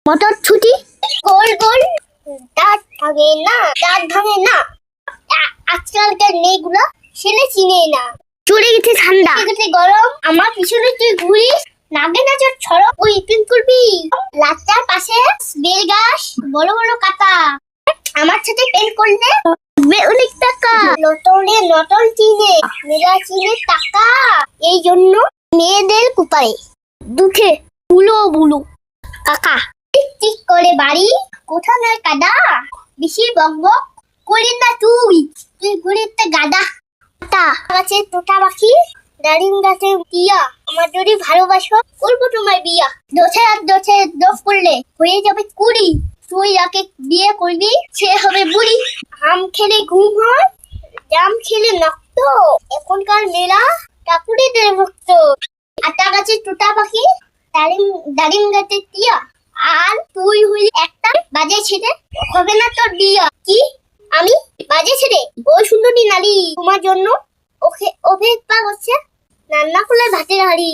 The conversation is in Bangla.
মটরছুটি গোল গোল দাঁত ভাঙে না আজকালকার মেয়েগুলো ছেলে চিনে না। চলে গেছে ঠান্ডা, গেছে গরম, আমার পিছনে তুই ঘুরিস, নাগে না চোর ছড়ো ওই পিন করবি। রাস্তার পাশে বেল গাছ, বড় বড় কাটা, আমার সাথে পেন করলে অনেক টাকা। নটল চিনে, মেলা চিনে টাকা, এই জন্য মেয়েদের কুপারে দুঃখে বুলো বুলো কাকা। ঠিক করে বাড়ি, কোথা নয় কাদা, বেশি বক বক করিস না তুই ঘুরে গাদা। গাছে তোতা পাখি, দারিম গাছে টিয়া, আমার যদি ভালোবাসো করবো তোমার বিয়া। দোষে দোষ করলে হয়ে যাবে কুড়ি, তুই যাকে বিয়ে করবি সে হবে বুড়ি। আম খেলে ঘুম হয়, জাম খেলে নক্ত, এখনকার মেয়েরা ঠাকুরেদের ভক্ত। আটা গাছে তোতা পাখি, দারিম গাছে টিয়া, আর তুই হইলি একটা বাজে ছেলে, হবে না তোর বিয়া। কি আমি বাজে ছেলে? ওই সুন্দরী নারী তোমার জন্য ওকে অপেক্ষা করছে রান্না করলে ভাতের হাড়ি।